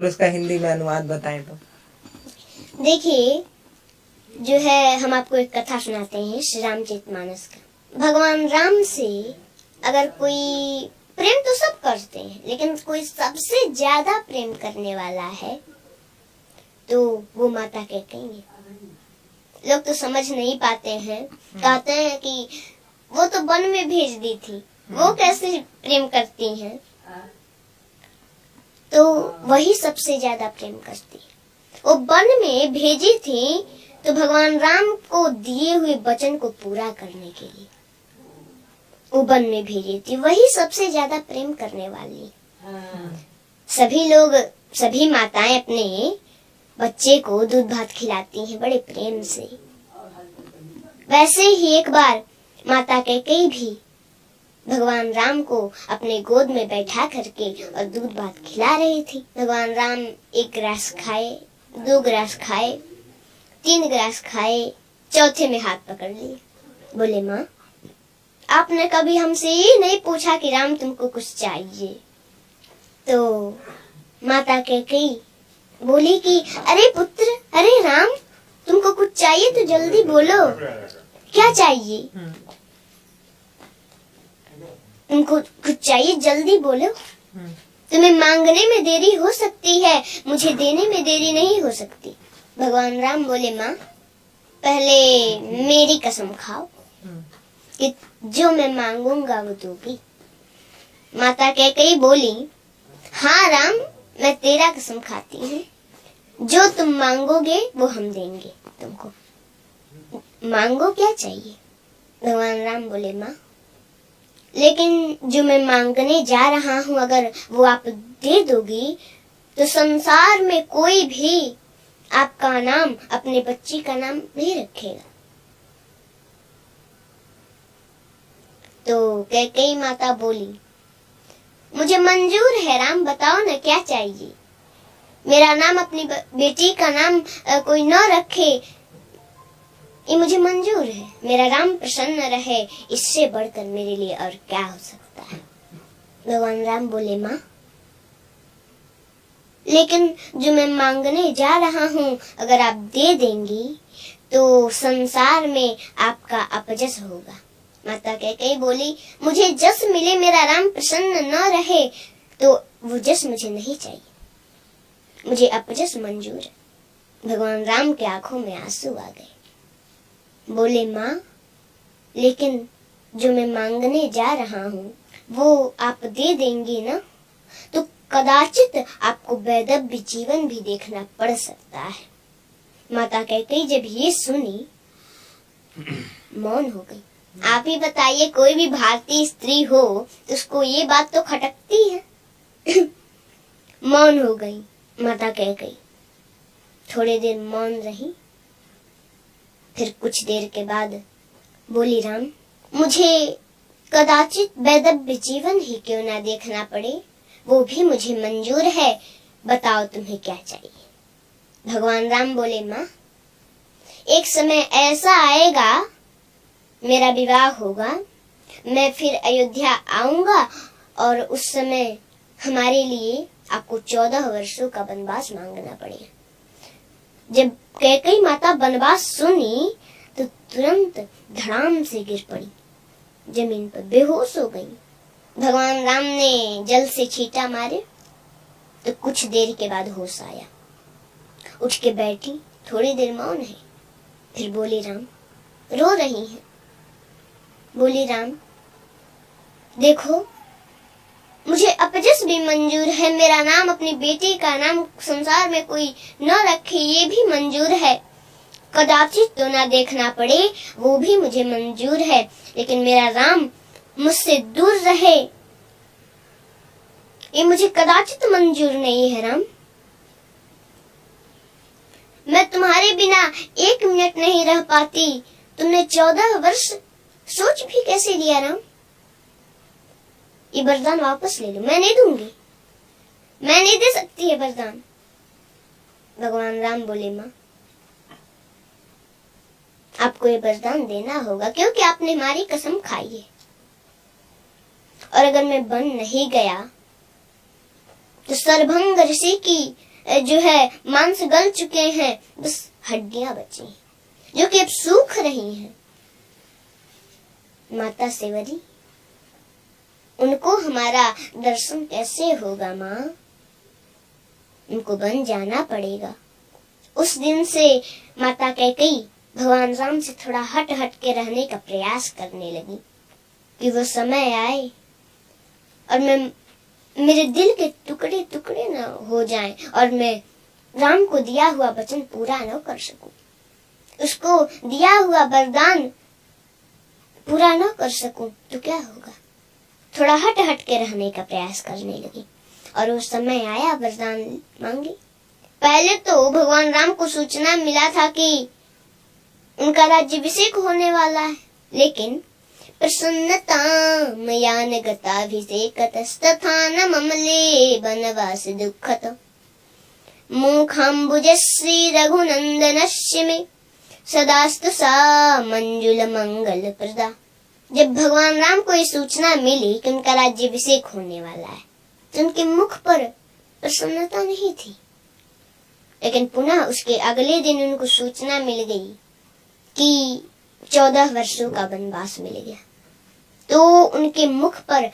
उसका हिंदी में अनुवाद बताएं तो। देखिए, जो है हम आपको एक कथा सुनाते हैं श्री रामचरितमानस का। भगवान राम से अगर कोई प्रेम तो सब करते हैं, लेकिन कोई सबसे ज्यादा प्रेम करने वाला है तो वो माता कैकेयी है। लोग तो समझ नहीं पाते हैं, कहते हैं कि वो तो वन में भेज दी थी, वो कैसे प्रेम करती हैं। तो वही सबसे ज्यादा प्रेम करती है। वो वन में भेजी थी तो भगवान राम को दिए हुए वचन को पूरा करने के लिए वो वन में भेजी थी। वही सबसे ज्यादा प्रेम करने वाली। सभी लोग, सभी माताएं अपने बच्चे को दूध भात खिलाती हैं बड़े प्रेम से। वैसे ही एक बार माता कैकेयी भी भगवान राम को अपने गोद में बैठा करके और दूध भात खिला रही थी। भगवान राम एक गिलास खाए, 2 गिलास खाए, 3 गिलास खाए, चौथे में हाथ पकड़ लिए। बोले, माँ, आपने कभी हमसे ये नहीं पूछा कि राम तुमको कुछ चाहिए? तो माता कैकेयी बोली कि अरे पुत्र, अरे राम, तुमको कुछ चाहिए तो जल्दी बोलो, क्या चाहिए? तुमको कुछ चाहिए, जल्दी बोलो। तुम्हें मांगने में देरी हो सकती है, मुझे देने में देरी नहीं हो सकती। भगवान राम बोले, माँ, पहले मेरी कसम खाओ कि जो मैं मांगूंगा वो दोगी। माता कैकेयी बोली, हाँ राम, मैं तेरा कसम खाती हूँ, जो तुम मांगोगे वो हम देंगे तुमको। मांगो, क्या चाहिए? भगवान राम बोले, माँ, लेकिन जो मैं मांगने जा रहा हूँ अगर वो आप दे दोगी तो संसार में कोई भी आपका नाम, अपने बच्ची का नाम नहीं रखेगा। तो कैकेयी माता बोली, मुझे मंजूर है राम, बताओ ना क्या चाहिए। मेरा नाम, अपनी बेटी का नाम कोई न रखे, ये मुझे मंजूर है। मेरा राम प्रसन्न रहे, इससे बढ़कर मेरे लिए और क्या हो सकता है। भगवान राम बोले, माँ, लेकिन जो मैं मांगने जा रहा हूँ अगर आप दे देंगी तो संसार में आपका अपजस होगा। माता कैकेयी बोली, मुझे जस मिले, मेरा राम प्रसन्न न रहे तो वो जस मुझे नहीं चाहिए, मुझे अपजस मंजूर है। भगवान राम के आंखों में आंसू आ गए। बोले, माँ, लेकिन जो मैं मांगने जा रहा हूँ वो आप दे देंगी ना तो कदाचित आपको वैधव्य जीवन भी देखना पड़ सकता है। माता कैकेयी जब ये सुनी मौन हो गई। आप ही बताइए, कोई भी भारतीय स्त्री हो तो उसको ये बात तो खटकती है। मौन हो गई माता कैकेयी। थोड़ी देर मौन रही, फिर कुछ देर के बाद बोली, राम, मुझे कदाचित वैधव्य जीवन ही क्यों ना देखना पड़े, वो भी मुझे मंजूर है। बताओ तुम्हें क्या चाहिए? भगवान राम बोले, माँ, एक समय ऐसा आएगा, मेरा विवाह होगा, मैं फिर अयोध्या आऊंगा और उस समय हमारे लिए आपको 14 वर्षों का वनवास मांगना पड़ेगा। जब कैकेयी माता वनवास सुनी तो तुरंत धड़ाम से गिर पड़ी, जमीन पर बेहोश हो गई। भगवान राम ने जल से छींटा मारे तो कुछ देर के बाद होश आया। उठ के बैठी, थोड़ी देर मौन है, फिर बोली, राम, रो रही हैं? बोली, राम, देखो, मुझे अपजस भी मंजूर है, मेरा नाम, अपनी बेटी का नाम संसार में कोई न रखे, ये भी मंजूर है। कदाचित तो ना देखना पड़े, वो भी मुझे मंजूर है, लेकिन मेरा राम मुझसे दूर रहे, ये मुझे कदाचित मंजूर नहीं है। राम, मैं तुम्हारे बिना 1 मिनट नहीं रह पाती, तुमने 14 वर्ष सोच भी कैसे लिया? राम, ये वरदान वापस ले लो, मैं नहीं दूंगी, मैं नहीं दे सकती है वरदान। भगवान राम बोले, माँ, आपको ये वरदान देना होगा क्योंकि आपने हमारी कसम खाई है, और अगर मैं बन नहीं गया तो सरभंग ऋषि की जो है मांस गल चुके हैं, बस हड्डियां बची हैं जो कि अब सूख रही हैं। माता सेवरी, उनको हमारा दर्शन कैसे होगा माँ? उनको बन जाना पड़ेगा। उस दिन से माता कैकेयी भगवान राम से थोड़ा हट हट के रहने का प्रयास करने लगी कि वो समय आए और मेरे दिल के टुकड़े टुकड़े न हो जाएं और मैं राम को दिया हुआ वचन पूरा न कर सकूं, उसको दिया हुआ वरदान पूरा न कर सकूं तो क्या होगा? थोड़ा हट हट के रहने का प्रयास करने लगी और वो समय आया, वरदान मांगी। पहले तो भगवान राम को सूचना मिला था कि उनका राज्याभिषेक होने वाला है, लेकिन प्रसन्नता मयान गताभिषेकतस्तथा न ममले वनवास दुःखत मुखाम्बुजश्री रघुनंदनस्य मे सदास्तु सा मंजुल मंगल प्रदा। जब भगवान राम को ये सूचना मिली कि उनका राज्याभिषेक होने वाला है तो उनके मुख पर प्रसन्नता नहीं थी, लेकिन पुनः उसके अगले दिन उनको सूचना मिल गई कि 14 वर्षों का वनवास मिल गया, तो उनके मुख पर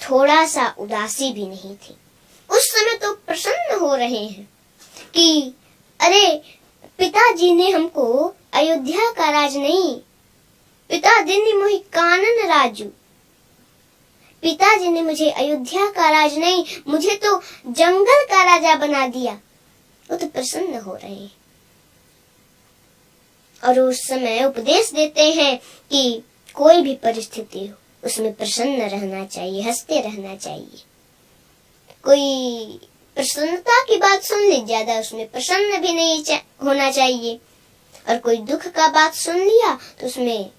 थोड़ा सा उदासी भी नहीं थी। उस समय तो प्रसन्न हो रहे हैं कि अरे पिताजी ने हमको अयोध्या का राज नहीं, पिता दिनी मोहि कानन राजू, पिताजी ने मुझे अयोध्या का राज नहीं, मुझे तो जंगल का राजा बना दिया। वो तो प्रसन्न हो रहे हैं और उस समय उपदेश देते हैं कि कोई भी परिस्थिति हो उसमें प्रसन्न रहना चाहिए, हंसते रहना चाहिए। कोई प्रसन्नता की बात सुन ली, ज्यादा उसमें प्रसन्न भी नहीं होना चाहिए, और कोई दुख का बात सुन लिया तो उसमें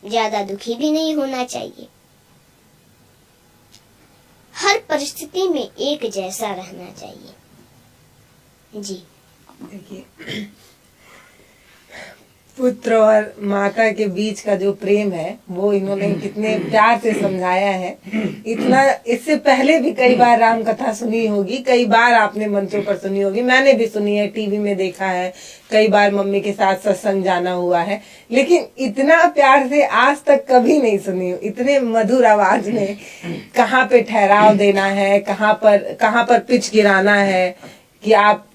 ज्यादा दुखी भी नहीं होना चाहिए। हर परिस्थिति में एक जैसा रहना चाहिए। जी देखिए, पुत्र और माता के बीच का जो प्रेम है वो इन्होंने कितने प्यार से समझाया है। इतना इससे पहले भी कई बार राम कथा सुनी होगी, कई बार आपने मंचों पर सुनी होगी, मैंने भी सुनी है, टीवी में देखा है, कई बार मम्मी के साथ सत्संग जाना हुआ है, लेकिन इतना प्यार से आज तक कभी नहीं सुनी। इतने मधुर आवाज में कहाँ पे ठहराव देना है, कहाँ पर पिच गिराना है कि आप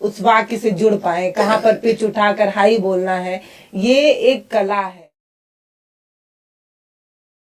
उस वाक्य से जुड़ पाए, कहाँ पर पिच उठाकर हाई बोलना है, ये एक कला है।